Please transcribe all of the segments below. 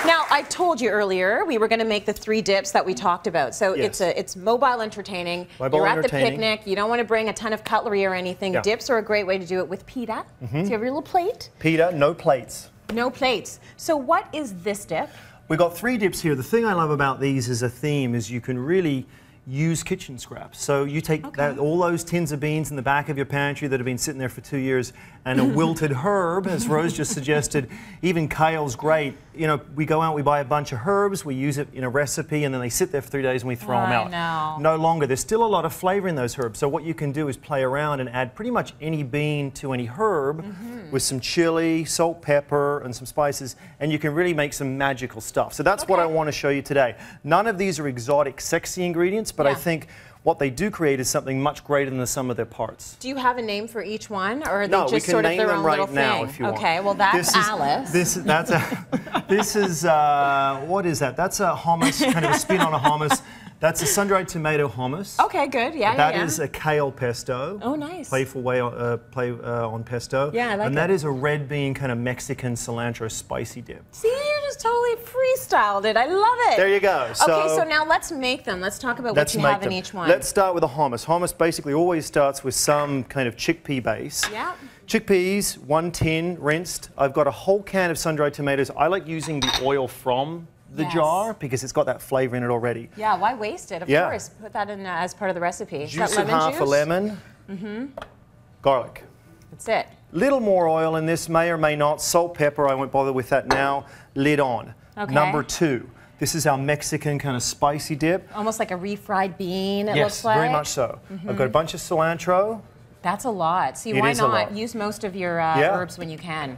Now, I told you earlier we were going to make the 3 dips that we talked about. So yes. it's mobile entertaining. Mobile You're at entertaining. the picnic. You don't want to bring a ton of cutlery or anything. Yeah. Dips are a great way to do it with pita. So you have your little plate. Pita, no plates. No plates. So what is this dip? We've got 3 dips here. The thing I love about these as a theme is you can really use kitchen scraps. So you take all those tins of beans in the back of your pantry that have been sitting there for 2 years, and a wilted herb, as Rose just suggested. Even kale's great. You know, we go out, we buy a bunch of herbs, we use it in a recipe, and then they sit there for 3 days and we throw them out. I know. No longer. There's still a lot of flavor in those herbs. So what you can do is play around and add pretty much any bean to any herb with some chili, salt, pepper, and some spices, and you can really make some magical stuff. So that's what I want to show you today. None of these are exotic, sexy ingredients, but I think what they do create is something much greater than the sum of their parts. Do you have a name for each one, or are they No, just we can sort of name their them own right little now thing? if you want. Okay, well that's Alice. This is what is that? That's a hummus, kind of a spin on a hummus. That's a sun-dried tomato hummus. Okay, good. Yeah, That is a kale pesto. Oh, nice. Playful way on pesto. Yeah, I like And it. that is a red bean kind of Mexican cilantro spicy dip. See, you just totally freestyled it. I love it. There you go. Okay, so now let's make them. Let's talk about what you have in each one. Let's start with a hummus. Hummus basically always starts with some kind of chickpea base. Yeah. Chickpeas, 1 tin, rinsed. I've got a whole can of sun-dried tomatoes. I like using the oil from the jar because it's got that flavor in it already. Yeah, why waste it? Of course, put that in as part of the recipe. Juice of half a lemon. Garlic. That's it. Little more oil in this, may or may not. Salt, pepper, I won't bother with that now. Lid on. Okay. Number 2. This is our Mexican kind of spicy dip. Almost like a refried bean, it Yes, looks like. very much so. I've got a bunch of cilantro. That's a lot. See, why not use most of your herbs when you can?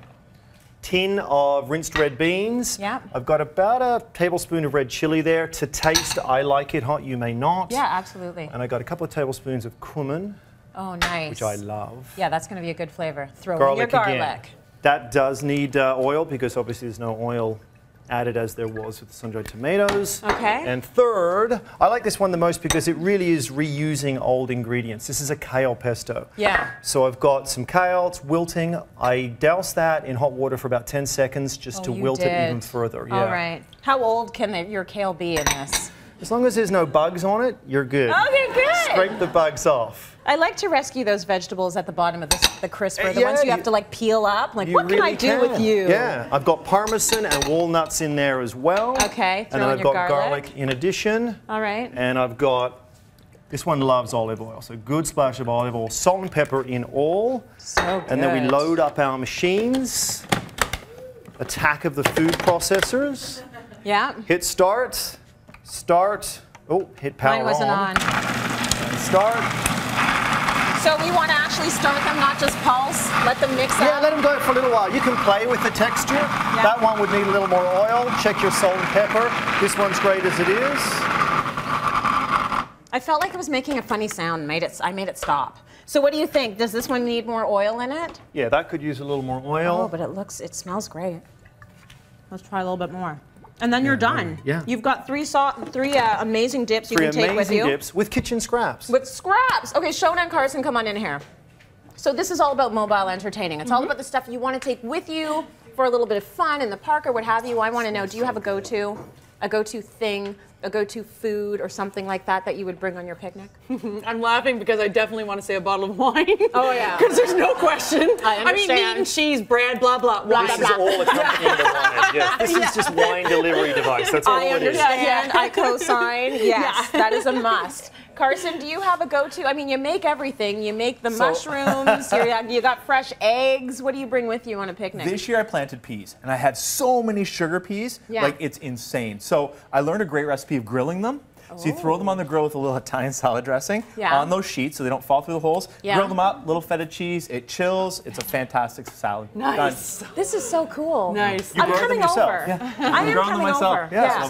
Tin of rinsed red beans. Yeah. I've got about a tablespoon of red chili there. To taste, I like it hot, you may not. Yeah, absolutely. And I got a couple of tablespoons of cumin. Oh, nice. Which I love. Yeah, that's going to be a good flavor. Throw in your garlic. Again. That does need oil because obviously there's no oil added as there was with the sun-dried tomatoes. Okay. And third, I like this one the most because it really is reusing old ingredients. This is a kale pesto. Yeah. So I've got some kale, it's wilting. I douse that in hot water for about 10 seconds just to wilt it even further. Yeah. All right. How old can your kale be in this? As long as there's no bugs on it, you're good. Okay, good. Scrape the bugs off. I like to rescue those vegetables at the bottom of the crisper, the ones you have to like peel up. Like, what can I do with you? Yeah, I've got parmesan and walnuts in there as well. Okay, and then I've got garlic in addition. All right. And I've got, this one loves olive oil, so good splash of olive oil, salt and pepper in all. So good. And then we load up our machines. Attack of the food processors. Yeah. Hit start. Start. Oh, hit power on. Mine wasn't on. And start. So we want to actually start them, not just pulse, let them mix up? Yeah, let them go for a little while. You can play with the texture. Yeah. That one would need a little more oil. Check your salt and pepper. This one's great as it is. I felt like it was making a funny sound. I made it stop. So what do you think? Does this one need more oil in it? Yeah, that could use a little more oil. Oh, but it smells great. Let's try a little bit more. And then you're done. Yeah. You've got three amazing dips you can take with you. 3 amazing dips with kitchen scraps. With scraps. Okay, Shona and Carson, come on in here. So this is all about mobile entertaining. It's all about the stuff you want to take with you for a little bit of fun in the park or what have you. I want to know, do you have a go-to thing, a go-to food or something like that you would bring on your picnic? I'm laughing because I definitely want to say a bottle of wine. Oh, yeah. Because there's no question. I understand. I mean, meat and cheese, bread, blah, blah, blah, This blah, is blah. all accompanying the wine. Yes. This is just wine delivery device. That's all it is. I understand. I co-sign. Yes, that is a must. Carson, do you have a go-to? I mean, you make everything. You make the mushrooms. You got fresh eggs. What do you bring with you on a picnic? This year I planted peas, and I had so many sugar peas, like it's insane. So I learned a great recipe of grilling them. So you throw them on the grill with a little Italian salad dressing on those sheets so they don't fall through the holes. Grill them up, little feta cheese, it chills. It's a fantastic salad. Nice. Done. This is so cool. Nice. I'm coming over. Yeah. I am coming over. Yeah,